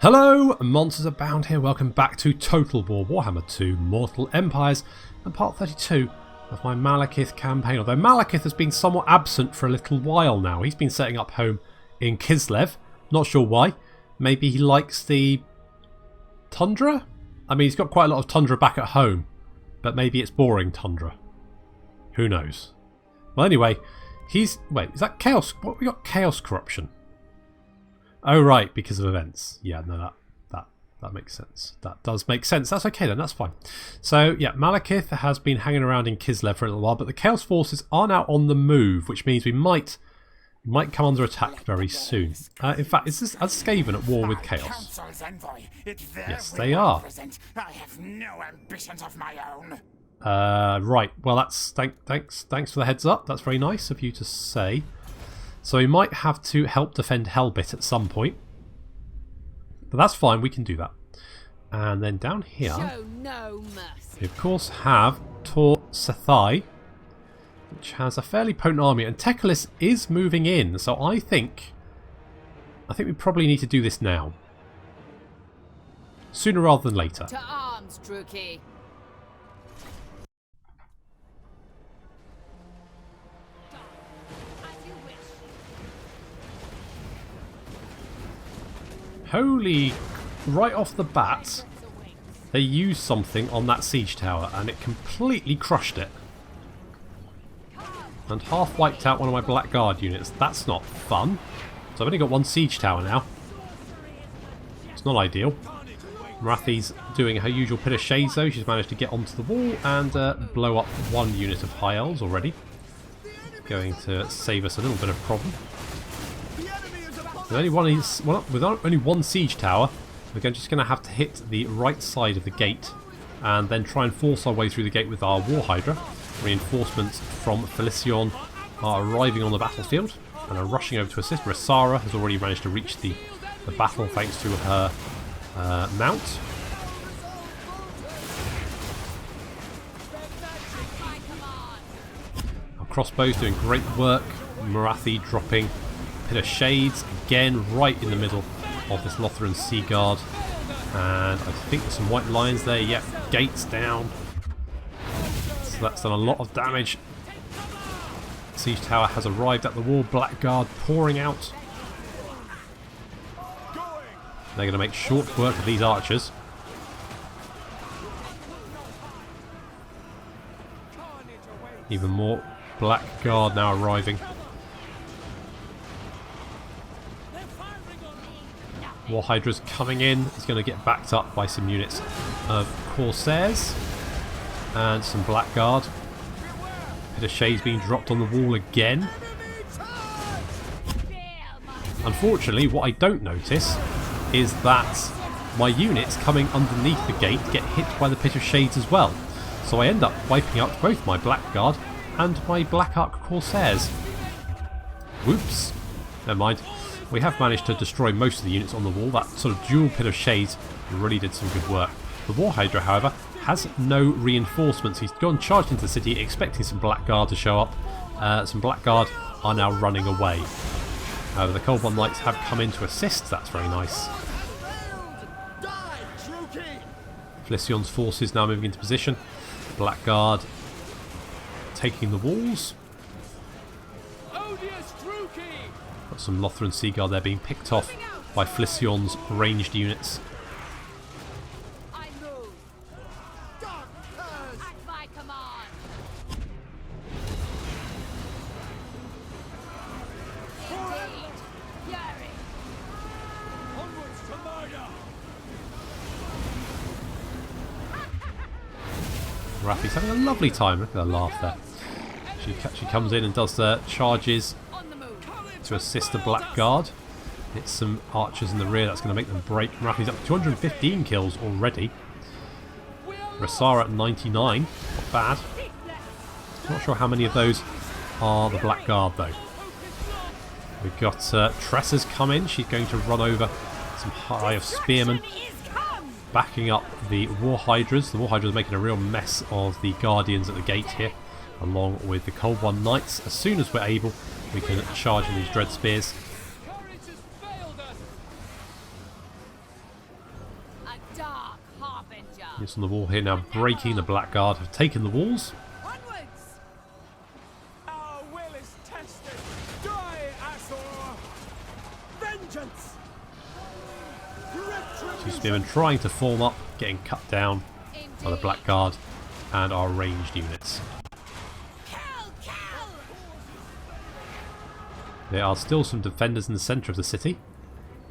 Hello, monsters abound here. Welcome back to Total War Warhammer 2 Mortal Empires and part 32 of my Malekith campaign. Although Malekith has been somewhat absent for a little while now. He's been setting up home in Kislev. Not sure why. Maybe he likes the tundra? I mean, he's got quite a lot of tundra back at home, but maybe it's boring tundra. Who knows? Well, anyway, he's... Wait, is that chaos? What, we got chaos corruption? Oh, right, because of events. Yeah, no, that makes sense. That does make sense. That's okay then, that's fine. So, yeah, Malekith has been hanging around in Kislev for a little while, but the Chaos Forces are now on the move, which means we might come under attack very soon. In fact, is Skaven at war with Chaos? Yes, they are. I have no ambitions of my own. Right, well, that's thanks for the heads up. That's very nice of you to say. So we might have to help defend Helbit at some point. But that's fine, we can do that. And then down here, Show no mercy. we of course have Tor Sethai, which has a fairly potent army. And Tekalis is moving in, so I think we probably need to do this now. Sooner rather than later. To arms, Druki. Holy, right off the bat, they used something on that siege tower and it completely crushed it. And half wiped out one of my Black Guard units. That's not fun. So I've only got one siege tower now. It's not ideal. Marathi's doing her usual pit of shades though. She's managed to get onto the wall and blow up one unit of High Elves already. Going to save us a little bit of problem. With only one siege tower, we're just going to have to hit the right side of the gate and then try and force our way through the gate with our War Hydra. Reinforcements from Felicion are arriving on the battlefield and are rushing over to assist. Resara has already managed to reach the battle thanks to her mount. Our crossbows doing great work. Marathi dropping Pit of Shades again right in the middle of this Lothran Sea Guard, and I think there's some white lions there. Yep, gates down, so that's done a lot of damage. Siege tower has arrived at the wall. Black Guard pouring out. They're going to make short work of these archers. Even more Black Guard now arriving. War Hydra's coming in. He's going to get backed up by some units of Corsairs and some Black Guard. Bit of Shades being dropped on the wall again. Unfortunately, what I don't notice is that my units coming underneath the gate get hit by the Pit of Shades as well. So I end up wiping out both my Black Guard and my Black Ark Corsairs. Whoops. Never mind. We have managed to destroy most of the units on the wall. That sort of dual Pit of Shades really did some good work. The War Hydra, however, has no reinforcements. He's gone charged into the city expecting some Black Guard to show up. Some Black Guard are now running away. However, the Cold One Knights have come in to assist. That's very nice. Felicion's forces now moving into position. Black Guard taking the walls. Got some Lothran Sea Guard there being picked off by Felicion's ranged units. Rafi's having a lovely time. Look at her laugh there. She comes in and does the charges to assist the Black Guard. Hits some archers in the rear. That's going to make them break. Rafi's up to 215 kills already. Resara at 99. Not bad. Not sure how many of those are the Black Guard though. We've got Tressa's come in. She's going to run over some High of Spearmen, backing up the War Hydras. The War Hydras are making a real mess of the Guardians at the gate here, along with the Cold One Knights. As soon as we're able, we can charge in these Dread Spears. Scavenger. Units on the wall here now breaking. The Blackguard have taken the walls. Onwards. Our will is tested. Die, Azor! Vengeance! Two spearmen trying to form up, getting cut down by the Blackguard and our ranged units. Kill, kill. There are still some defenders in the centre of the city.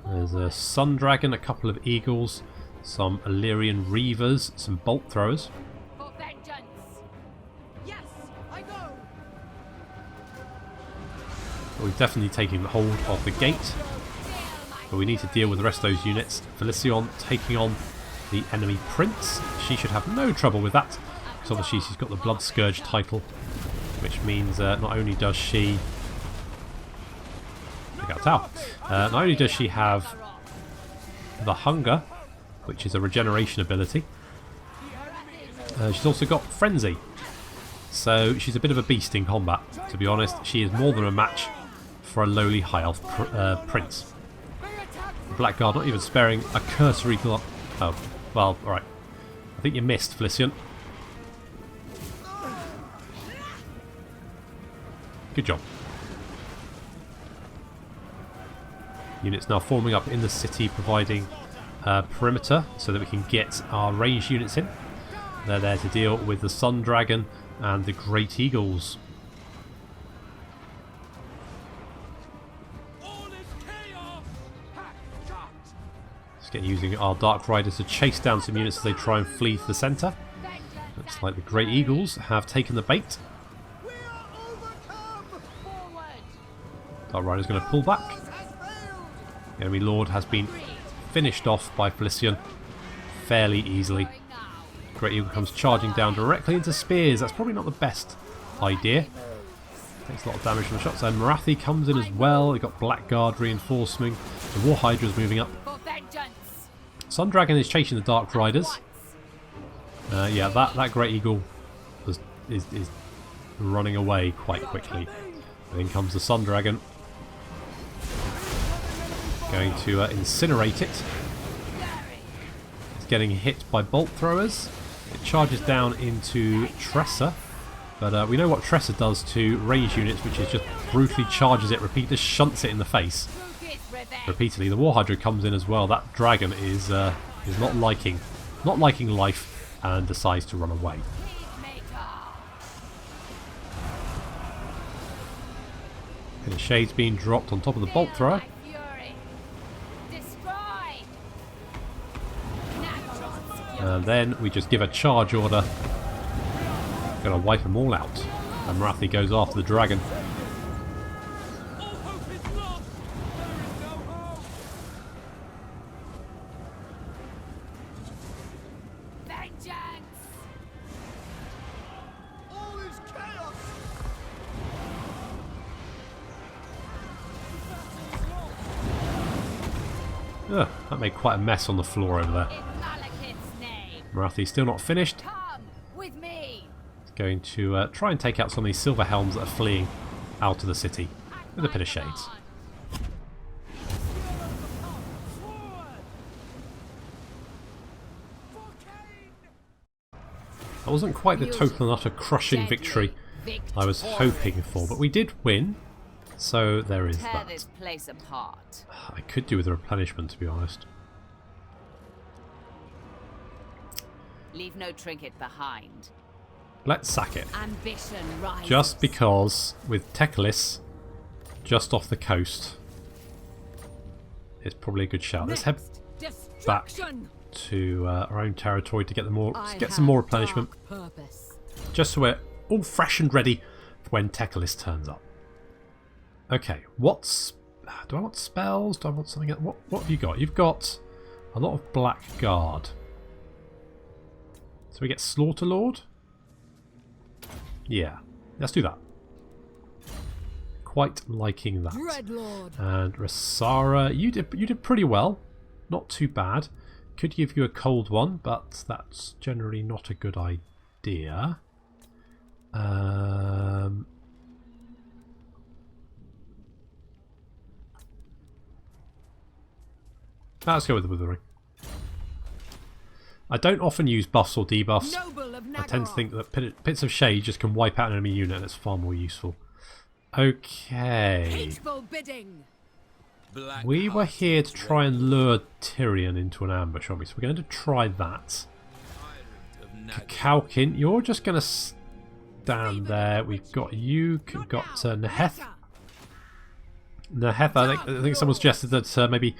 There's a Sun Dragon, a couple of Eagles, some Illyrian Reavers, some Bolt Throwers. For vengeance. Yes, I go. We're definitely taking hold of the gate, but we need to deal with the rest of those units. Felicion taking on the enemy Prince. She should have no trouble with that, because obviously she's got the Blood Scourge title, which means not only does she... not only does she have the Hunger, which is a regeneration ability, she's also got Frenzy. So she's a bit of a beast in combat, to be honest. She is more than a match for a lowly high elf prince. The Blackguard not even sparing a cursory look. Oh, well, alright. I think you missed, Felicion. Good job. Units now forming up in the city, providing perimeter so that we can get our ranged units in. They're there to deal with the Sun Dragon and the Great Eagles. Let's get using our Dark Riders to chase down some units as they try and flee to the centre. Looks like the Great Eagles have taken the bait. Dark Rider's going to pull back. The enemy Lord has been finished off by Felicion fairly easily. Great Eagle comes charging down directly into spears. That's probably not the best idea. Takes a lot of damage from the shots. And Marathi comes in as well. We've got Blackguard reinforcing. The War Hydra is moving up. Sun Dragon is chasing the Dark Riders. Yeah, that Great Eagle is running away quite quickly. And in comes the Sun Dragon. Going to incinerate it. It's getting hit by bolt throwers. It charges down into Tressa, but we know what Tressa does to range units, which is just brutally charges it, just shunts it in the face repeatedly. The War Hydra comes in as well. That dragon is not liking life and decides to run away. And the shade's being dropped on top of the bolt thrower. And then we just give a charge order. Gonna wipe them all out. And Marathi goes after the dragon. Ugh, that made quite a mess on the floor over there. Marathi's still not finished. He's going to try and take out some of these silver helms that are fleeing out of the city with a pit of shades. That wasn't quite the total and utter crushing victory I was hoping for, but we did win, so there is that. This place apart. I could do with a replenishment, to be honest. Leave no trinket behind. Let's sack it. Ambition rises. Just because with Teclis just off the coast, it's probably a good shout. Let's head back to our own territory to get some more replenishment. Just so we're all fresh and ready for when Teclis turns up. Okay, do I want spells? Do I want something else? What have you got? You've got a lot of Blackguard. So we get Slaughter Lord? Yeah, let's do that. Quite liking that. And Rasara, you did pretty well. Not too bad. Could give you a cold one, but that's generally not a good idea. Let's go with the Withering. I don't often use buffs or debuffs. Noble of I tend to Nagara. think that Pits of Shade just can wipe out an enemy unit and it's far more useful. Okay. Hateful bidding. We were here to try and lure Tyrion into an ambush, aren't we? So we're going to try that. Kakalkin, you're just going to stand there. We've got you. We've got Neheth. Neheth, I think someone suggested that maybe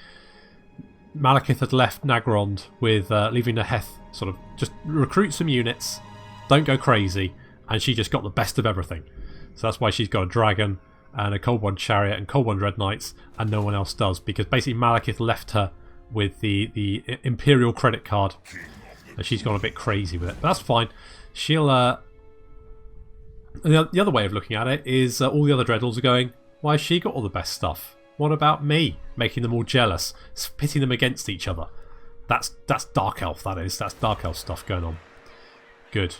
Malekith had left Nagrond with leaving Neheth sort of just recruit some units, don't go crazy, and she just got the best of everything. So that's why she's got a dragon and a Cold One chariot and Cold One Dread Knights, and no one else does, because basically Malekith left her with the Imperial credit card, and she's gone a bit crazy with it. But that's fine. She'll. The other way of looking at it is all the other Dreadnoughts are going, why has she got all the best stuff? What about me? Making them all jealous, pitting them against each other. That's Dark Elf, that is. That's Dark Elf stuff going on. Good.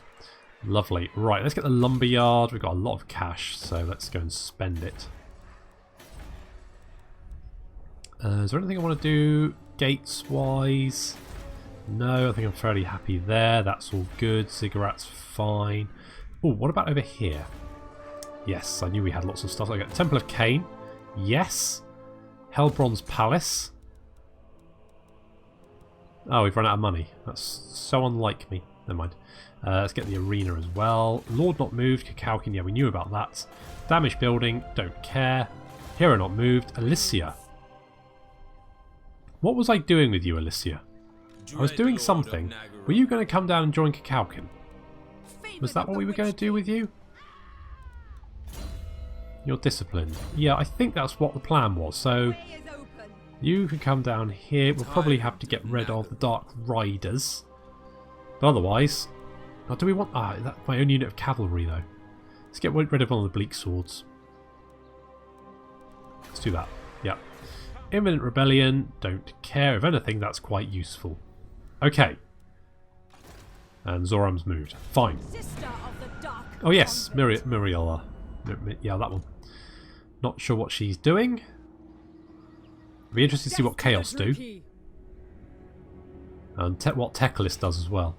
Lovely. Right, let's get the lumberyard. We've got a lot of cash, so let's go and spend it. Is there anything I want to do gates-wise? No, I think I'm fairly happy there. That's all good. Ziggurat's fine. Oh, what about over here? Yes, I knew we had lots of stuff. I got Temple of Cain. Yes. Hellbronze Palace. Oh, we've run out of money. That's so unlike me. Never mind. Let's get the arena as well. Lord not moved. Kakalkin, yeah, we knew about that. Damaged building, don't care. Hero not moved. Alicia. What was I doing with you, Alicia? I was doing something. Were you going to come down and join Kakalkin? Was that what we were going to do with you? You're disciplined. Yeah, I think that's what the plan was. So you can come down here. We'll probably have to get rid of the Dark Riders. But otherwise... Oh, do we want... that's my own unit of cavalry, though. Let's get rid of one of the Bleak Swords. Let's do that. Yeah. Imminent Rebellion. Don't care. If anything, that's quite useful. Okay. And Zoram's moved. Fine. Oh, yes. Muriel. Yeah, that one. Not sure what she's doing. Be interested to see what Chaos do. And what Teclis does as well.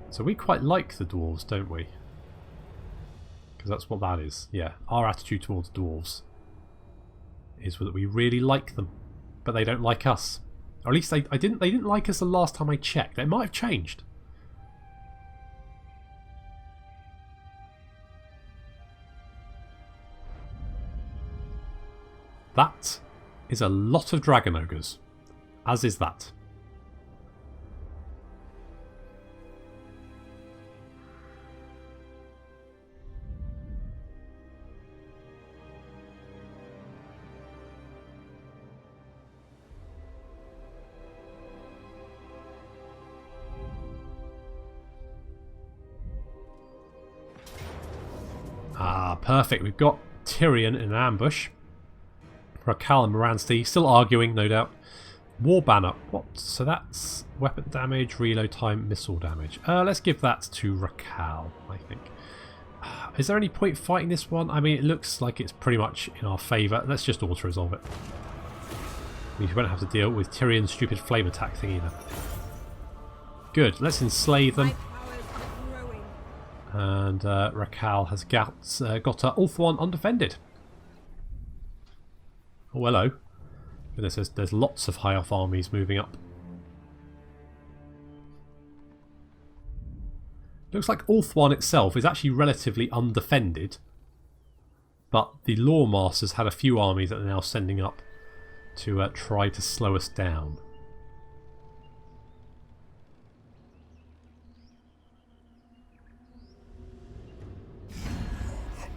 So we quite like the dwarves, don't we? Because that's what that is. Yeah, our attitude towards dwarves is that we really like them, but they don't like us. Or at least they didn't like us the last time I checked. It might have changed. That is a lot of dragon ogres, as is that. Perfect. We've got Tyrion in an ambush. Rakhal and Moransti still arguing, no doubt. War banner. What? So that's weapon damage, reload time, missile damage. Let's give that to Rakhal, I think. Is there any point fighting this one? I mean, it looks like it's pretty much in our favour. Let's just auto-resolve it. We won't have to deal with Tyrion's stupid flame attack thing either. Good. Let's enslave them. And Rakhal has got Ulthuan undefended. Oh, hello. Goodness, there's lots of high off armies moving up. Looks like Ulthuan itself is actually relatively undefended. But the Law Masters had a few armies that they're now sending up to try to slow us down.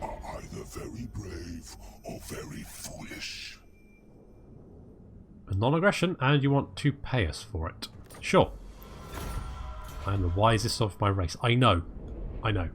Either very brave or very foolish. A non-aggression, and you want to pay us for it. Sure. I am the wisest of my race. I know. I know.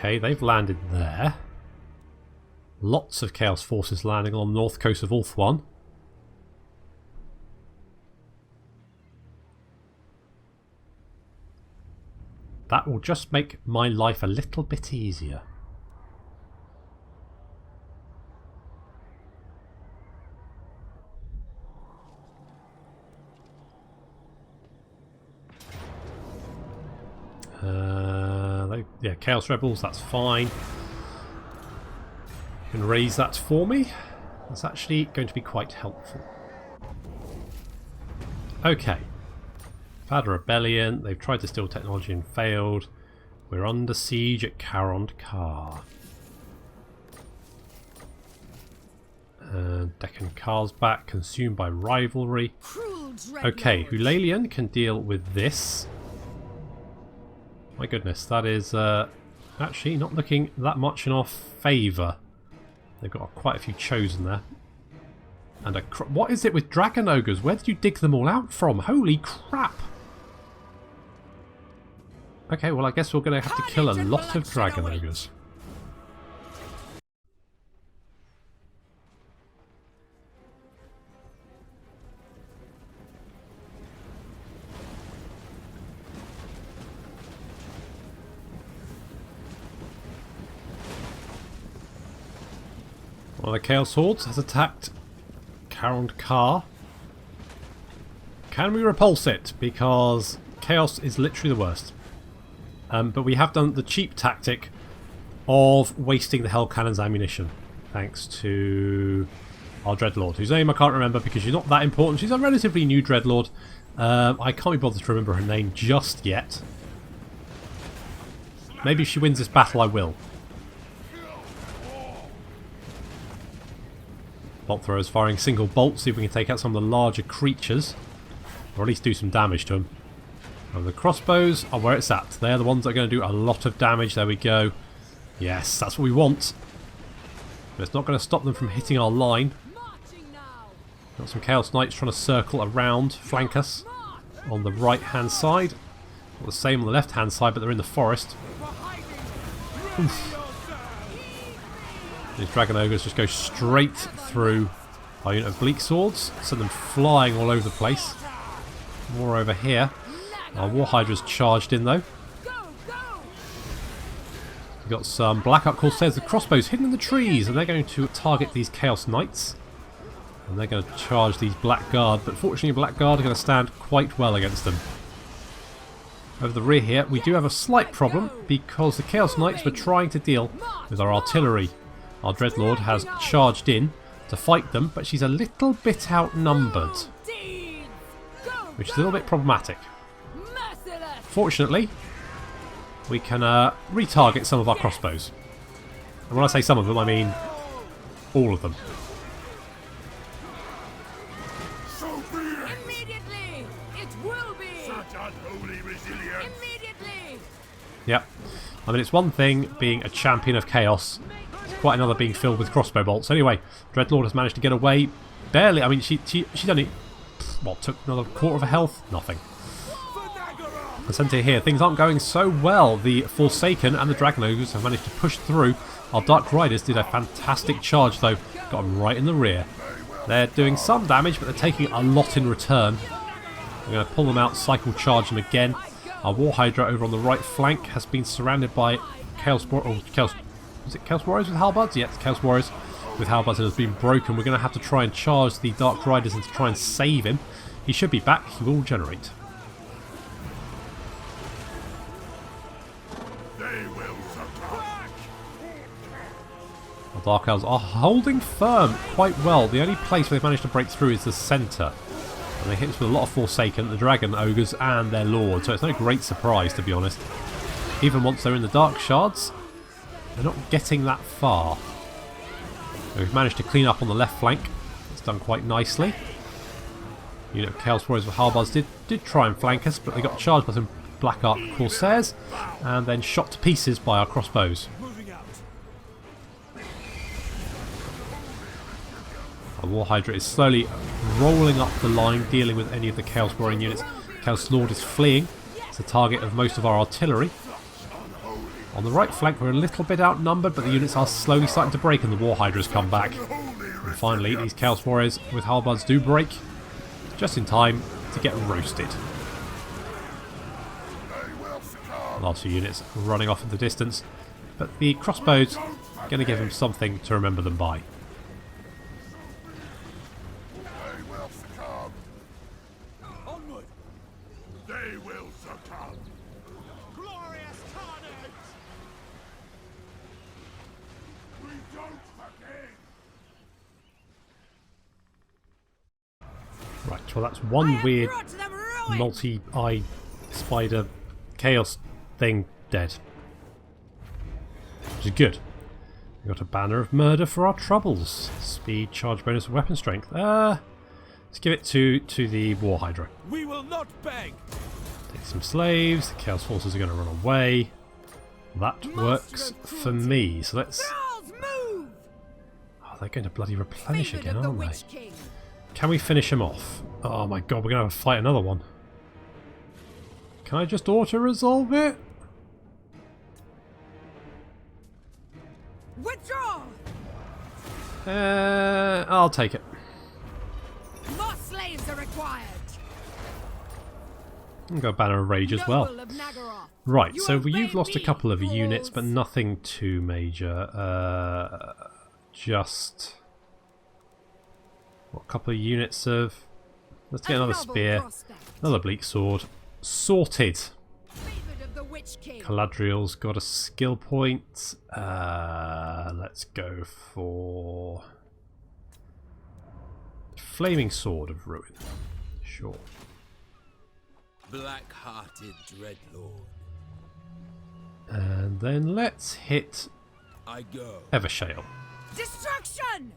Okay, they've landed there. Lots of Chaos forces landing on the north coast of Ulthuan. That will just make my life a little bit easier. Yeah, Chaos Rebels, that's fine. You can raise that for me. That's actually going to be quite helpful. Okay. Had a rebellion. They've tried to steal technology and failed. We're under siege at Karond Kar. Deccan Kar's back, consumed by rivalry. Okay, Hulalian can deal with this. My goodness, that is actually not looking that much in our favour. They've got quite a few chosen there. And what is it with dragon ogres? Where did you dig them all out from? Holy crap! Okay, well I guess we're going to have to kill a lot of dragon ogres. One of the Chaos Hordes has attacked Karond Kar. Can we repulse it? Because Chaos is literally the worst. But we have done the cheap tactic of wasting the Hell Cannon's ammunition. Thanks to our Dreadlord, whose name I can't remember because she's not that important. She's a relatively new Dreadlord. I can't be bothered to remember her name just yet. Maybe if she wins this battle I will. Bolt throwers firing single bolts, see if we can take out some of the larger creatures. Or at least do some damage to them. And the crossbows are where it's at. They're the ones that are going to do a lot of damage. There we go. Yes, that's what we want. But it's not going to stop them from hitting our line. Got some Chaos Knights trying to circle around, flank us on the right hand side. Not the same on the left hand side, but they're in the forest. Oof. These dragon ogres just go straight through our unit of bleak swords, send them flying all over the place. More over here. Our War Hydra's charged in though. We've got some Black Ark Corsairs with crossbows hidden in the trees, and they're going to target these Chaos Knights. And they're going to charge these Black Guard, but fortunately Black Guard are going to stand quite well against them. Over the rear here, we do have a slight problem because the Chaos Knights were trying to deal with our artillery. Our Dreadlord has charged in to fight them, but she's a little bit outnumbered, which is a little bit problematic. Fortunately, we can retarget some of our crossbows. And when I say some of them, I mean all of them. Immediately! It will be! Such unholy resilience! Immediately! Yep. I mean, it's one thing being a champion of chaos. It's quite another being filled with crossbow bolts. Anyway, Dreadlord has managed to get away. Barely. I mean, she only, what, took another quarter of a health? Nothing. And center here, things aren't going so well. The Forsaken and the Dragon Ogres have managed to push through. Our Dark Riders did a fantastic charge though. Got them right in the rear. They're doing some damage, but they're taking a lot in return. We're going to pull them out, cycle charge them again. Our War Hydra over on the right flank has been surrounded by Chaos Warriors. Was it Chaos Warriors with halberds? Yes, Chaos Warriors with halberds has been broken. We're going to have to try and charge the Dark Riders and to try and save him. He should be back. He will regenerate. Our Dark Elves are holding firm quite well. The only place where they've managed to break through is the centre. And they hit us with a lot of Forsaken, the Dragon Ogres and their Lord. So it's no great surprise, to be honest. Even once they're in the Dark Shards, they're not getting that far. So we've managed to clean up on the left flank. It's done quite nicely. Unit of Chaos Warriors with halberds did try and flank us, but they got charged by some Black Ark Corsairs and then shot to pieces by our crossbows. Our War Hydra is slowly rolling up the line, dealing with any of the Chaos Warrior units. Chaos Lord is fleeing. It's the target of most of our artillery. On the right flank, we're a little bit outnumbered, but the units are slowly starting to break and the War Hydras come back. And finally, these Chaos Warriors with halberds do break, just in time to get roasted. Last few units running off in the distance, but the crossbows are going to give them something to remember them by. Onward! They will succumb. Glorious carnage! We don't forget. Right, well that's one weird multi-eye spider chaos thing dead. Which is good. We got a banner of murder for our troubles. Speed, charge bonus, and weapon strength. Let's give it to the War Hydra. We will not beg! Take some slaves. The Chaos Forces are going to run away. That works for me. So let's... Move! Oh, they're going to bloody replenish Favored again, of the aren't they? Witch King. Can we finish him off? Oh my god, we're going to have to fight another one. Can I just auto-resolve it? Withdraw! I'll take it. More slaves are required. I've got a banner of rage as well. Noble of Nagaroth. Right, You so obey you've lost a me, couple of units, fools. but nothing too major. Just... What, a couple of units of... Let's get A another noble spear, prospect. another bleak sword. Sorted! Favored of the Witch King. Caladriel's got a skill point. Let's go for... Flaming Sword of Ruin. Sure. Black-hearted Dreadlord, And then let's hit I go. Evershale. Destruction!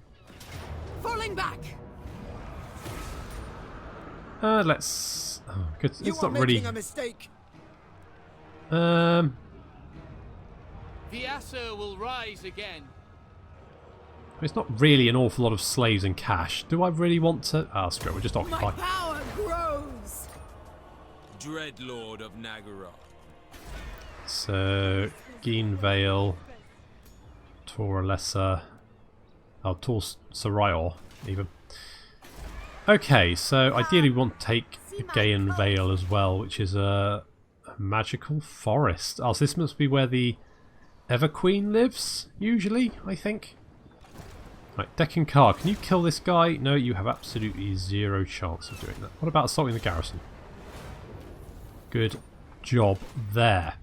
Falling back. Let's... Oh, good. It's not really... mistake. The Asur will rise again. It's not really an awful lot of slaves and cash. Do I really want to... Ah, screw it, we'll just My occupy. power grows. Dreadlord of Nagaroth. So, Geen Vale, Tora Lesser, oh, Tor Sarayor, even. Okay, so ideally we want to take Gaean Vale as well, which is a magical forest. Oh, so this must be where the Everqueen lives, usually, I think. Right, Deccan Car, can you kill this guy? No, you have absolutely zero chance of doing that. What about assaulting the garrison? Good job there.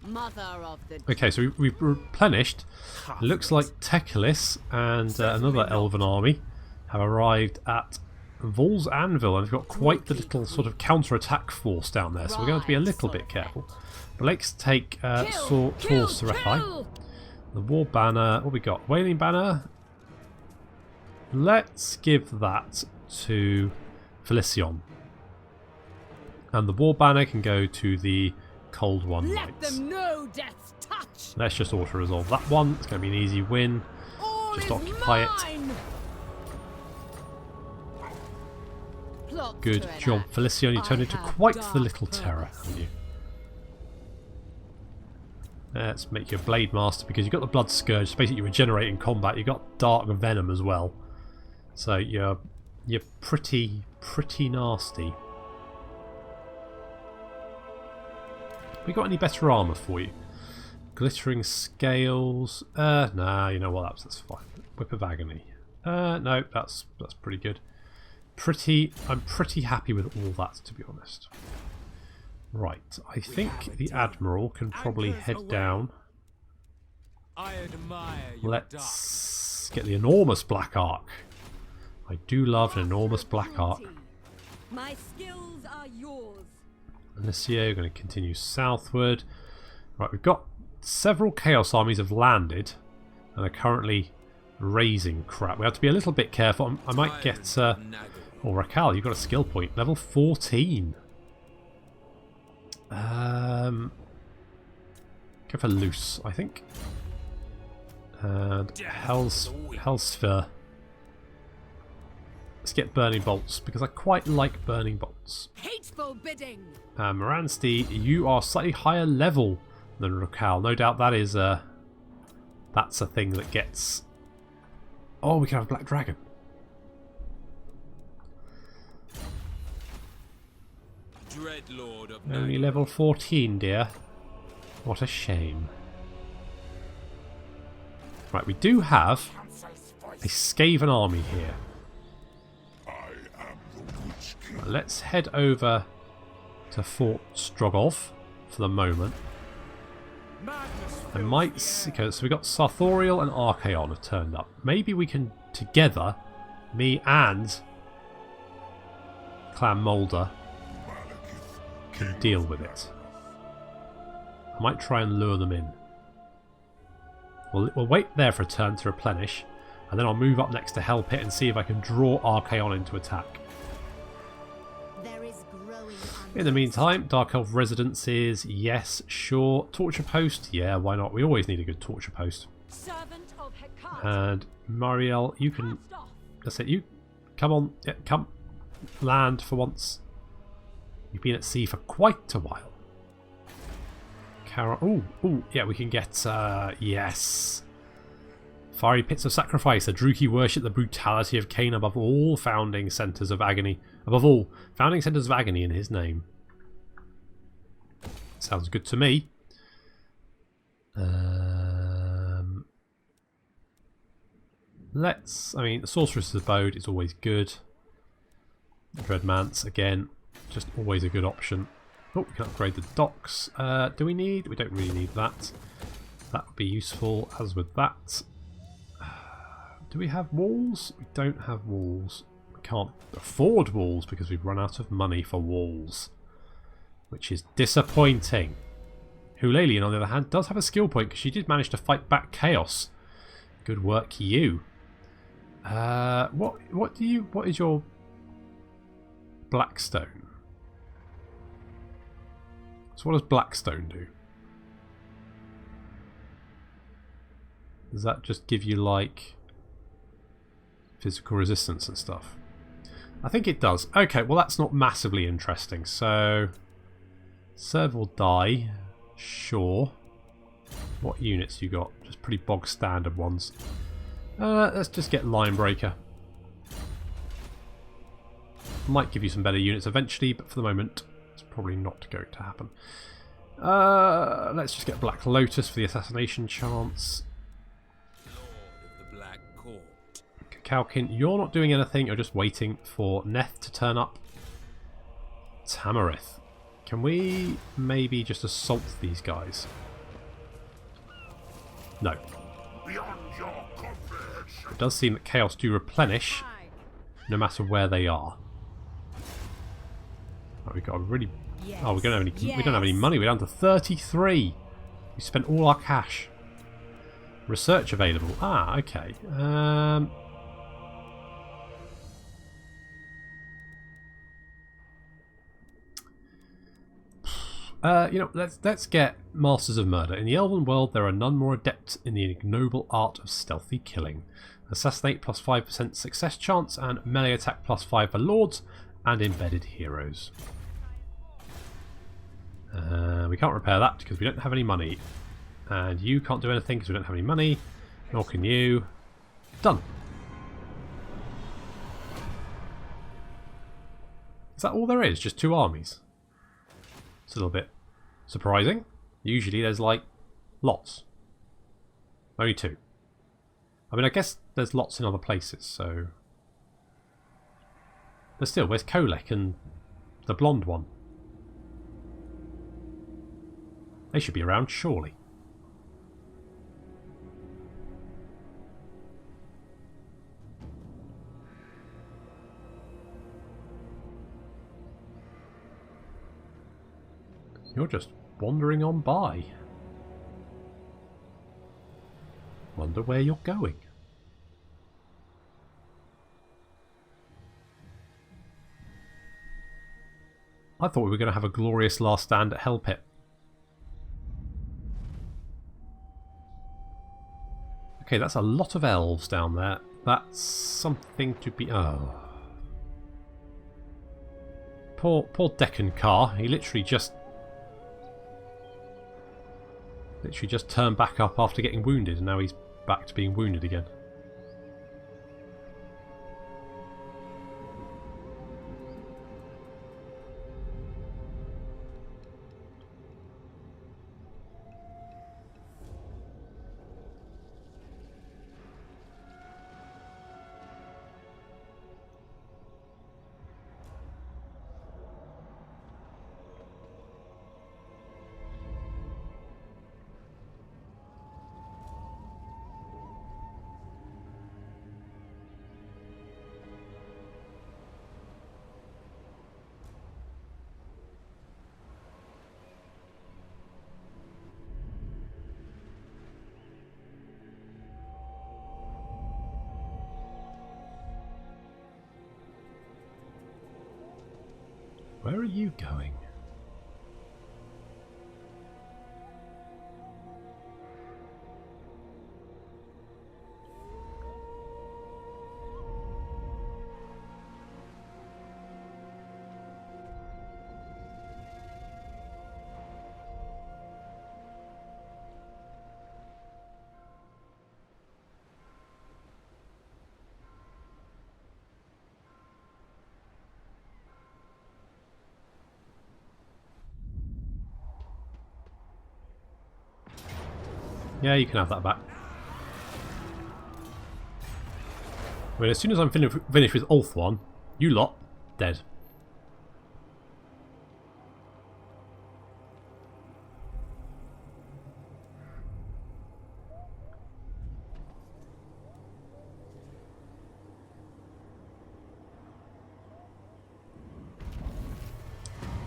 Mother of the Okay, so we've replenished. It looks like Tekalis and another elven army have arrived at Vol's Anvil, and they've got quite the little sort of counter-attack force down there, so we're going to be a little bit careful. But let's take Tor Serethi. The War Banner, what we got? Wailing Banner. Let's give that to Felicion. And the War Banner can go to the Cold One let Knights. them know death's touch. Let's just auto-resolve that one. It's going to be an easy win. All Just is occupy it. mine. Plot Good to it, job, Axe. Felicion. You turned I into have quite the dark little terror, purpose. haven't you? Let's make you a Blade Master because you've got the Blood Scourge. So basically, you regenerate in combat. You've got Dark Venom as well. So you're pretty nasty. We got any better armour for you? Glittering Scales. Nah, you know what? That's fine. Whip of Agony. No, that's pretty good. I'm pretty happy with all that, to be honest. Right, I think the Admiral can probably head down. I admire your Let's get the enormous Black Arc. I do love an enormous Black Arc. My skills are yours. Inicio, going to continue southward. Right, we've got several Chaos armies have landed and are currently raising crap. We have to be a little bit careful. I might get... oh, Raquel, you've got a skill point. Level 14. Go for Loose, I think. And Hellsphere. Let's get Burning Bolts, because I quite like Burning Bolts. Hateful bidding. Moransti, you are slightly higher level Then Rukal. No doubt that is that's a thing that gets... Oh, we can have a Black Dragon. Dreadlord of Only level 14, dear. What a shame. Right, we do have a Skaven army here. Right, let's head over to Fort Strogov for the moment. I might see, okay, so we got Sarthoriel and Archaon have turned up. Maybe we can together, me and Clan Moulder, can deal with it. I might try and lure them in. We'll wait there for a turn to replenish, and then I'll move up next to Hell Pit and see if I can draw Archaon into attack. In the meantime, Dark Elf Residences, yes, sure. Torture Post, yeah, why not? We always need a good Torture Post. And Mariel, you can... That's it, you come on, yeah, come. Land for once. You've been at sea for quite a while. Oh, yeah, we can get, yes. Fiery Pits of Sacrifice. The Druki worship the brutality of Cain above all founding centres of agony. Above all, founding centres of agony in his name. Sounds good to me. I mean, the Sorceress's Abode is always good. Dreadmance, again, just always a good option. Oh, we can upgrade the docks. Do we need? We don't really need that. That would be useful, as with that. Do we have walls? We don't have walls. We can't afford walls because we've run out of money for walls, which is disappointing. Hulalian, on the other hand, does have a skill point because she did manage to fight back chaos. Good work, you. What is your Blackstone? So what does Blackstone do? Does that just give you like physical resistance and stuff? I think it does. Okay, well that's not massively interesting. So serve or die, sure. What units you got? Just pretty bog standard ones. Let's just get Linebreaker. Might give you some better units eventually, but for the moment it's probably not going to happen. Let's just get Black Lotus for the assassination chance. Kalkin, you're not doing anything, you're just waiting for Neth to turn up. Tamarith. Can we maybe just assault these guys? No. It does seem that Chaos do replenish no matter where they are. Oh, we got a really... Oh, we don't have any. We don't have any money. We're down to 33. We spent all our cash. Research available. Ah, okay. You know, let's get Masters of Murder. In the Elven world, there are none more adept in the ignoble art of stealthy killing. Assassinate plus 5% success chance and melee attack plus 5 for lords and embedded heroes. We can't repair that because we don't have any money. And you can't do anything because we don't have any money. Nor can you. Done. Is that all there is? Just 2 armies? It's a little bit surprising. Usually there's like lots. Only 2. I mean, I guess there's lots in other places, so... But still, where's Kolek and the blonde one? They should be around, surely. You're just wandering on by. Wonder where you're going. I thought we were going to have a glorious last stand at Hell Pit. Okay, that's a lot of elves down there. That's something to be... Oh. Poor Deccan Car. He literally just... Literally just turned back up after getting wounded, and now he's back to being wounded again. Where are you going? Yeah, you can have that back. I mean, as soon as I'm finished with Ulthuan, you lot, dead.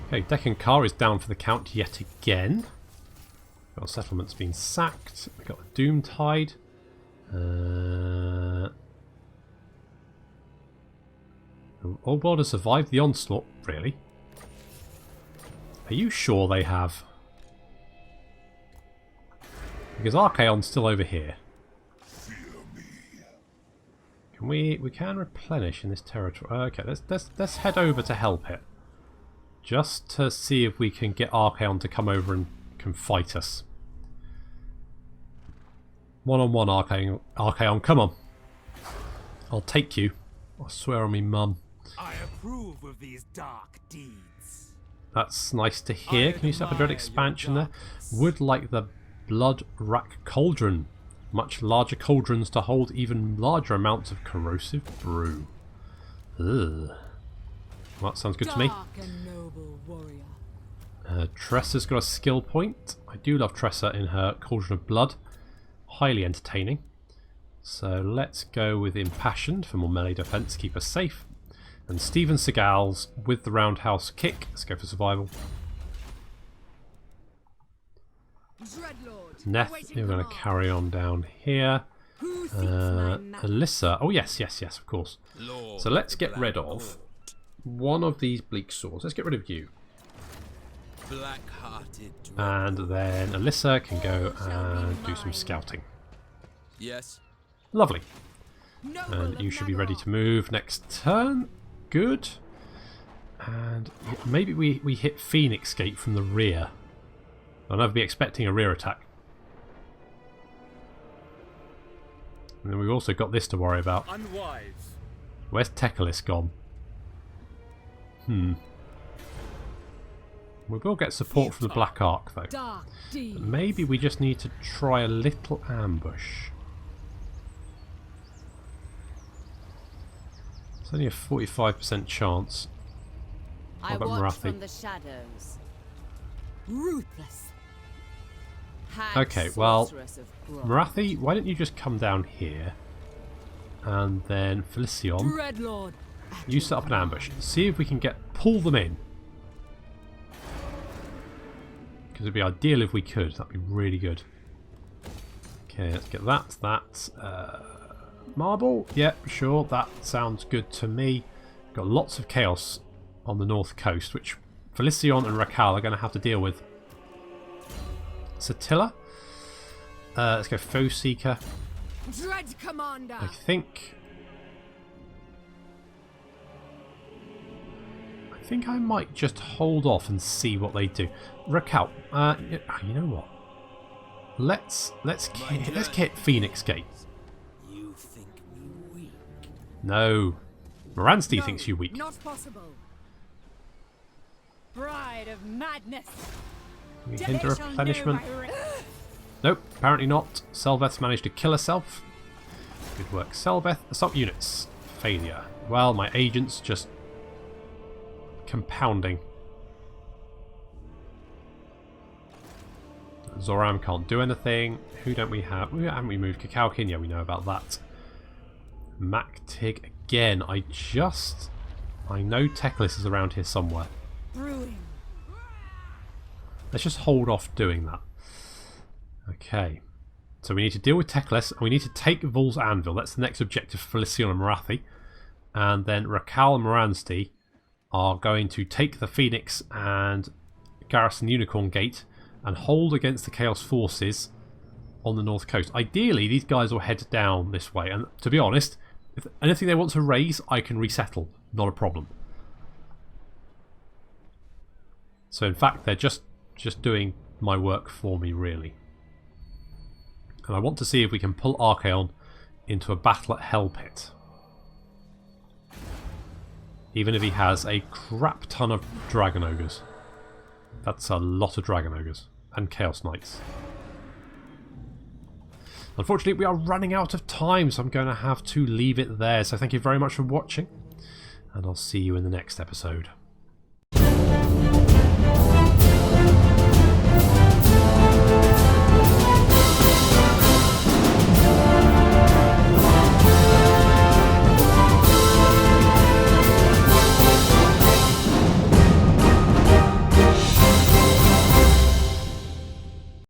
Okay, Deccan Car is down for the count yet again. Our settlement's been sacked. We've got a Doom Tide. Old World has survived the onslaught, really? Are you sure they have? Because Archaon's still over here. Can we can replenish in this territory. Okay, let's head over to help it. Just to see if we can get Archaon to come over and can fight us. One-on-one, Archaon, come on. I'll take you. I swear on me mum. I approve of these dark deeds. That's nice to hear. Can you set up a dread expansion there? Would like the Blood Rack Cauldron. Much larger cauldrons to hold even larger amounts of corrosive brew. Ugh. Well, that sounds good to me. Tressa's got a skill point. I do love Tressa in her Cauldron of Blood. Highly entertaining. So let's go with Impassioned for more melee defense, keep us safe. And Steven Seagal's with the Roundhouse Kick. Let's go for survival. Neth, we're going to carry on down here. Alyssa. Oh, yes, of course. So let's get rid of one of these bleak swords. Let's get rid of you. And then Alyssa can go and do some scouting. Yes. Lovely. And you should be ready to move next turn. Good. And maybe we hit Phoenix Gate from the rear. I'll never be expecting a rear attack. And then we've also got this to worry about. Unwise. Where's Tekalis gone? We will get support from the Black Ark though. But maybe we just need to try a little ambush. It's only a 45% chance. What about Marathi? From the shadows. Ruthless. Okay, well, Marathi, why don't you just come down here, and then Felicion, you set up an ambush. See if we can pull them in. Because it'd be ideal if we could. That'd be really good. Okay, let's get that. Marble? Yep, sure. That sounds good to me. Got lots of chaos on the north coast, which Felicion and Rakal are going to have to deal with. Satilla. Let's go Foe Seeker. Dread Commander. I think I might just hold off and see what they do. Rakal, you know what? let's hit Phoenix Gate. You think me weak? No. Moransti No, thinks you weak. Not possible. Bride of madness. Can we They hinder shall know replenishment? my re- Nope, apparently not. Selveth's managed to kill herself. Good work, Selveth. Assault units. Failure. Well, my agent's just compounding. Zoram can't do anything. Who don't we have? Haven't we moved Kakalkin? Yeah, we know about that. Maktig again. I know Teclis is around here somewhere. brewing. Let's just hold off doing that. Okay. So we need to deal with Teclis, and we need to take Vol's Anvil. That's the next objective for Lysion and Marathi. And then Rakal and Moransti are going to take the Phoenix and garrison Unicorn Gate and hold against the Chaos Forces on the north coast. Ideally, these guys will head down this way. And to be honest, if anything they want to raise, I can resettle. Not a problem. So in fact, they're just doing my work for me, really. And I want to see if we can pull Archaon into a battle at Hell Pit. Even if he has a crap ton of Dragon Ogres. That's a lot of Dragon Ogres. And Chaos Knights. Unfortunately, we are running out of time, so I'm going to have to leave it there. So thank you very much for watching. And I'll see you in the next episode.